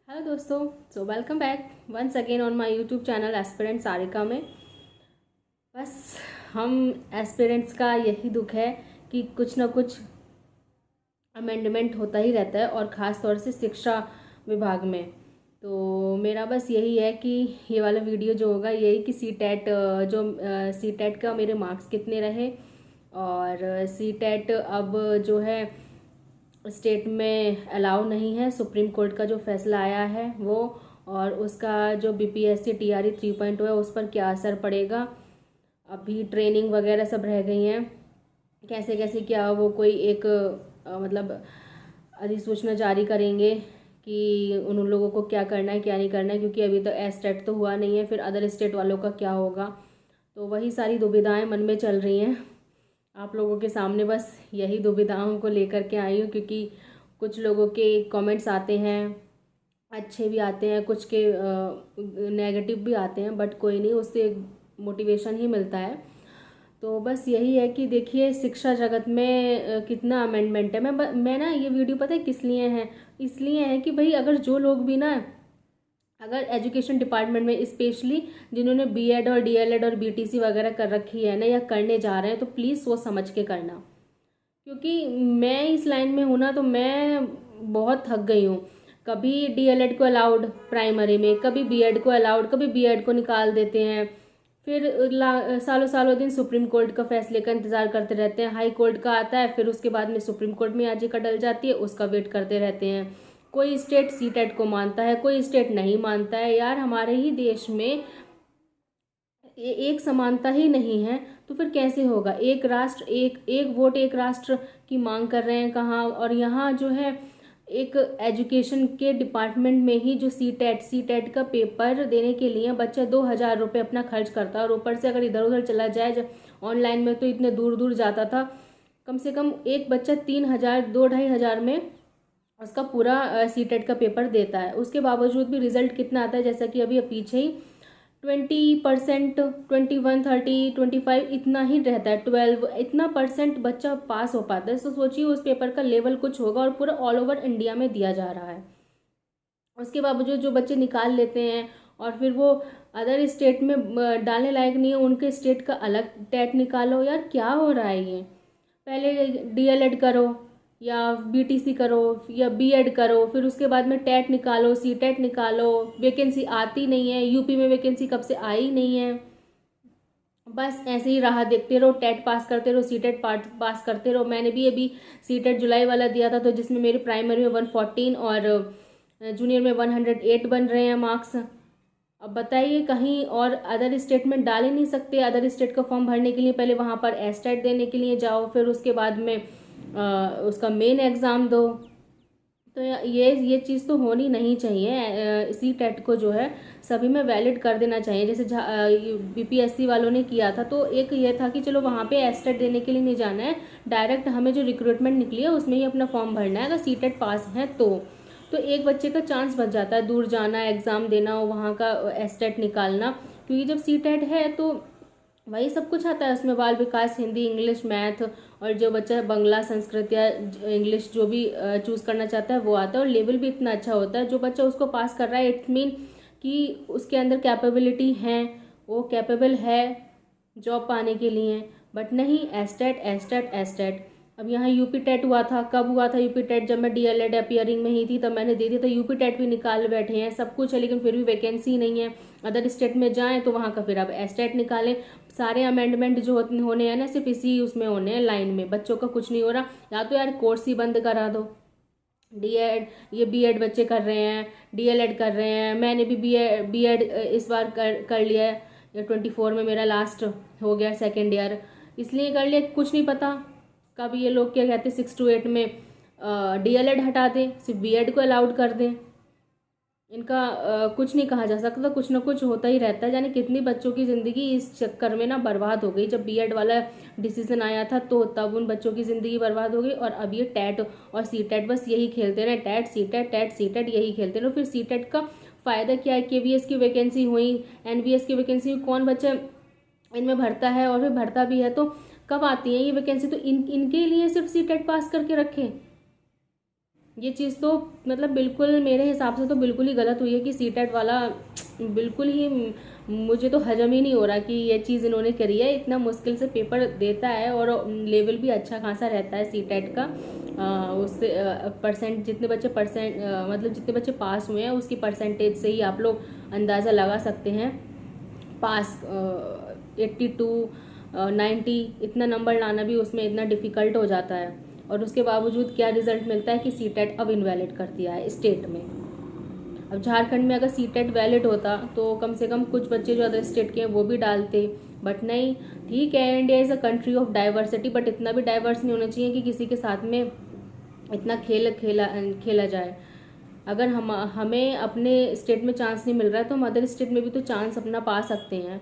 Hello दोस्तों, so welcome back once again on my YouTube channel aspirant Sarika में। बस हम एस्पिरेंट्स का यही दुख है कि कुछ ना कुछ अमेंडमेंट होता ही रहता है, और ख़ास तौर से शिक्षा विभाग में। तो मेरा बस यही है कि ये वाला वीडियो जो होगा यही कि सी टेट सी टेट का मेरे मार्क्स कितने रहे, और सी टेट अब जो है स्टेट में अलाउ नहीं है। सुप्रीम कोर्ट का जो फैसला आया है वो, और उसका जो बीपीएससी टीआरई 3.0 है उस पर क्या असर पड़ेगा। अभी ट्रेनिंग वगैरह सब रह गई हैं, कैसे कैसे क्या वो कोई एक मतलब अधिसूचना जारी करेंगे कि उन लोगों को क्या करना है क्या नहीं करना है, क्योंकि अभी तो एस्टेट तो हुआ नहीं है। फिर अदर स्टेट वालों का क्या होगा, तो वही सारी दुविधाएं मन में चल रही हैं। आप लोगों के सामने बस यही दुविधाओं को लेकर के आई हूँ, क्योंकि कुछ लोगों के कमेंट्स आते हैं, अच्छे भी आते हैं, कुछ के नेगेटिव भी आते हैं, बट कोई नहीं, उससे मोटिवेशन ही मिलता है। तो बस यही है कि देखिए शिक्षा जगत में कितना अमेंडमेंट है। मैं ना ये वीडियो पता है किस लिए है, इसलिए है कि भाई अगर जो लोग भी ना, अगर एजुकेशन डिपार्टमेंट में स्पेशली जिन्होंने बीएड और डीएलएड और बीटीसी वगैरह कर रखी है ना, या करने जा रहे हैं, तो प्लीज़ सोच समझ के करना। क्योंकि मैं इस लाइन में हूँ ना, तो मैं बहुत थक गई हूँ। कभी डीएलएड को अलाउड प्राइमरी में, कभी बीएड को अलाउड, कभी बीएड को निकाल देते हैं। फिर सालों सालों दिन सुप्रीम कोर्ट का फैसले का इंतज़ार करते रहते हैं। हाई कोर्ट का आता है, फिर उसके बाद में सुप्रीम कोर्ट में याचिका डल जाती है, उसका वेट करते रहते हैं। कोई स्टेट सीटेट को मानता है, कोई स्टेट नहीं मानता है। यार हमारे ही देश में एक समानता ही नहीं है, तो फिर कैसे होगा। एक राष्ट्र एक एक वोट एक राष्ट्र की मांग कर रहे हैं कहाँ, और यहाँ जो है एक एजुकेशन के डिपार्टमेंट में ही जो सी टेट का पेपर देने के लिए बच्चा 2,000 रुपये अपना खर्च करता है, और ऊपर से अगर इधर उधर चला जाए, जब ऑनलाइन में तो इतने दूर दूर जाता था, कम से कम एक बच्चा 3,000 2-2,500 में उसका पूरा सी टेट का पेपर देता है। उसके बावजूद भी रिजल्ट कितना आता है, जैसा कि अभी पीछे ही 20%, 21, 30, 25 इतना ही रहता है, 12 इतना परसेंट बच्चा पास हो पाता है। तो सोचिए उस पेपर का लेवल कुछ होगा, और पूरा ऑल ओवर इंडिया में दिया जा रहा है। उसके बावजूद जो बच्चे निकाल लेते हैं, और फिर वो अदर स्टेट में डालने लायक नहीं है, उनके स्टेट का अलग टेट निकालो। यार क्या हो रहा है ये। पहले डीएलएड करो, या बीटीसी करो, या बीएड करो, फिर उसके बाद में टेट निकालो, सी टेट निकालो। वैकेंसी आती नहीं है, यूपी में वैकेंसी कब से आई नहीं है। बस ऐसे ही राह देखते रहो, टेट पास करते रहो, सी टेट पास करते रहो। मैंने भी अभी सी टेट जुलाई वाला दिया था, तो जिसमें मेरे प्राइमरी में 114 और जूनियर में 108 बन रहे हैं मार्क्स। अब बताइए, कहीं और अदर स्टेट में डाल ही नहीं सकते। अदर स्टेट का फॉर्म भरने के लिए पहले वहाँ पर एस्टेट देने के लिए जाओ, फिर उसके बाद में उसका मेन एग्ज़ाम दो। तो ये चीज़ तो होनी नहीं चाहिए। इसी टेट को जो है सभी में वैलिड कर देना चाहिए, जैसे बीपीएससी वालों ने किया था। तो एक ये था कि चलो वहाँ पे एस्टेट देने के लिए नहीं जाना है, डायरेक्ट हमें जो रिक्रूटमेंट निकली है उसमें ही अपना फॉर्म भरना है, अगर सी टेट पास है तो एक बच्चे का चांस बच जाता है दूर जाना, एग्ज़ाम देना, वहाँ का एस्टेट निकालना। क्योंकि जब सी टेट है तो वही सब कुछ आता है उसमें, बाल विकास, हिंदी, इंग्लिश, मैथ, और जो बच्चा बांग्ला, संस्कृत या इंग्लिश जो भी चूज़ करना चाहता है वो आता है, और लेवल भी इतना अच्छा होता है। जो बच्चा उसको पास कर रहा है, इट्स मीन कि उसके अंदर कैपेबिलिटी है, वो कैपेबल है जॉब पाने के लिए। बट नहीं, एस्टेट एस्टेट एस्टेट। अब यहाँ यूपी टेट हुआ था, कब हुआ था यूपी टेट, जब मैं डीएलएड अपीयरिंग में ही थी तब मैंने दे दिया था। यूपी टेट भी निकाल बैठे हैं, सब कुछ है, लेकिन फिर भी वैकेंसी नहीं है। अदर स्टेट में जाएं तो वहाँ का फिर अब एस्टेट निकालें। सारे अमेंडमेंट जो होने हैं ना, सिर्फ इसी उसमें होने हैं, लाइन में। बच्चों का कुछ नहीं हो रहा। या तो यार कोर्स ही बंद करा दो। डीएड, ये बीएड बच्चे कर रहे हैं, डीएलएड कर रहे हैं। मैंने भी बीएड इस बार कर लिया है, 24 में मेरा लास्ट हो गया सेकेंड ईयर। इसलिए कर लिया, कुछ नहीं पता कब ये लोग क्या कहते हैं 6 to 8 में डीएलएड हटा दें, सिर्फ बीएड को अलाउड कर दें। इनका कुछ नहीं कहा जा सकता, कुछ ना कुछ होता ही रहता है। यानी कितनी बच्चों की ज़िंदगी इस चक्कर में ना बर्बाद हो गई। जब बीएड वाला डिसीजन आया था तो तब उन बच्चों की ज़िंदगी बर्बाद हो गई, और अब ये टेट और सी टेट बस यही खेलते रहे, टेट सी टेट यही खेलते रहे। फिर सी टेट का फ़ायदा क्या है, केवीएस की वैकेंसी हुई, एनवीएस की वैकेंसी हुई, कौन बच्चा इनमें भरता है, और फिर भरता भी है तो कब आती है ये वैकेंसी। तो इनके लिए सिर्फ सी टेट पास करके रखें। ये चीज़ तो मतलब बिल्कुल मेरे हिसाब से तो बिल्कुल ही गलत हुई है कि सीटेट वाला बिल्कुल ही मुझे तो हजम ही नहीं हो रहा कि ये चीज़ इन्होंने करी है। इतना मुश्किल से पेपर देता है और लेवल भी अच्छा खासा रहता है सीटेट का। उससे परसेंट जितने बच्चे मतलब जितने बच्चे पास हुए हैं उसकी परसेंटेज से ही आप लोग अंदाज़ा लगा सकते हैं। पास 82 90 इतना नंबर लाना भी उसमें इतना डिफ़िकल्ट हो जाता है। और उसके बावजूद क्या रिज़ल्ट मिलता है कि सीटेट अब इनवैलिड कर दिया है स्टेट में। अब झारखंड में अगर सीटेट वैलिड होता तो कम से कम कुछ बच्चे जो अदर स्टेट के हैं वो भी डालते, बट नहीं। ठीक है, India is a country of diversity, but इतना भी डाइवर्स नहीं होना चाहिए कि किसी के साथ में इतना खेला जाए। अगर हमें अपने स्टेट में चांस नहीं मिल रहा है तो हम अदर स्टेट में भी तो चांस अपना पा सकते हैं।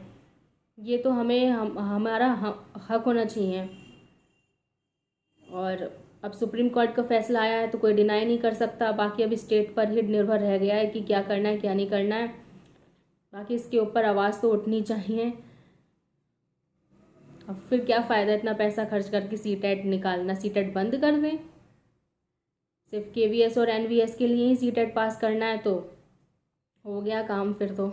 ये तो हमारा हक होना चाहिए। और अब सुप्रीम कोर्ट का फैसला आया है तो कोई डिनाई नहीं कर सकता। बाकी अब स्टेट पर ही निर्भर रह गया है कि क्या करना है क्या नहीं करना है। बाकी इसके ऊपर आवाज़ तो उठनी चाहिए। अब फिर क्या फ़ायदा इतना पैसा खर्च करके सीटेट निकालना, सीटेट बंद कर दें। सिर्फ केवीएस और एनवीएस के लिए ही सीटेट पास करना है तो हो गया काम फिर तो।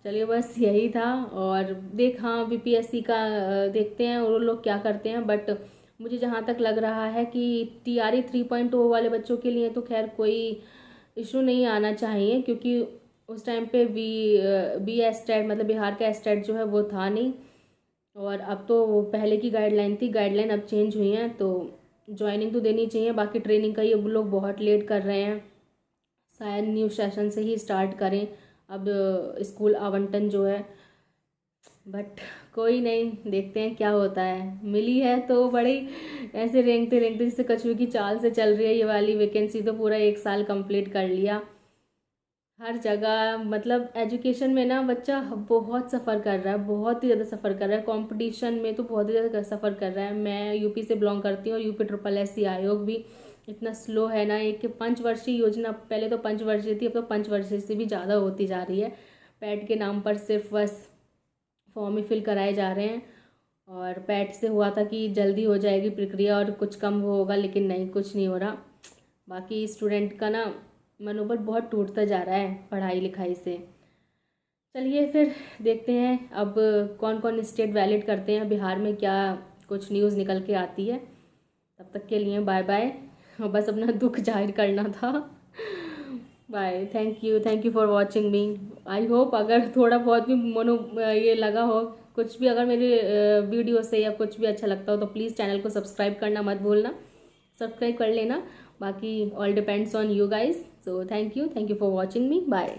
चलिए बस यही था। और हाँ बीपीएससी का देखते हैं वो लोग क्या करते हैं। बट मुझे जहाँ तक लग रहा है कि TRE 3.0 वाले बच्चों के लिए तो खैर कोई इशू नहीं आना चाहिए, क्योंकि उस टाइम पे बी एस्टेट मतलब बिहार का एस्टेट जो है वो था नहीं। और अब तो वो पहले की गाइडलाइन थी, गाइडलाइन अब चेंज हुई हैं तो ज्वाइनिंग तो देनी चाहिए। बाकी ट्रेनिंग का ये लोग बहुत लेट कर रहे हैं, शायद न्यू सेशन से ही स्टार्ट करें अब स्कूल आवंटन जो है। बट कोई नहीं, देखते हैं क्या होता है। मिली है तो बड़ी ऐसे रेंगते रेंगते जैसे कछुए की चाल से चल रही है ये वाली वैकेंसी। तो पूरा 1 साल कंप्लीट कर लिया। हर जगह मतलब एजुकेशन में ना बच्चा बहुत सफ़र कर रहा है, बहुत ही ज़्यादा सफ़र कर रहा है। कंपटीशन में तो बहुत ही ज़्यादा सफ़र कर रहा है। मैं यूपी से बिलोंग करती हूँ और यूपी SSC आयोग भी इतना स्लो है ना। एक 5 वर्षीय योजना, पहले तो 5 वर्षीय थी, अब तो 5 वर्षीय से भी ज़्यादा होती जा रही है। पैट के नाम पर सिर्फ बस फॉर्म ही फिल कराए जा रहे हैं। और पैट से हुआ था कि जल्दी हो जाएगी प्रक्रिया और कुछ कम वो होगा, लेकिन नहीं, कुछ नहीं हो रहा। बाकी स्टूडेंट का ना मनोबल बहुत टूटता जा रहा है पढ़ाई लिखाई से। चलिए फिर देखते हैं अब कौन कौन स्टेट वैलिड करते हैं, बिहार में क्या कुछ न्यूज़ निकल के आती है। तब तक के लिए बाय बाय। बस अपना दुख जाहिर करना था। Bye, thank you for watching me. I hope अगर थोड़ा बहुत भी ये लगा हो कुछ भी, अगर मेरे वीडियो से या कुछ भी अच्छा लगता हो तो प्लीज़ चैनल को सब्सक्राइब करना मत भूलना, सब्सक्राइब कर लेना। बाकी all depends on you guys. So thank you for watching me. Bye.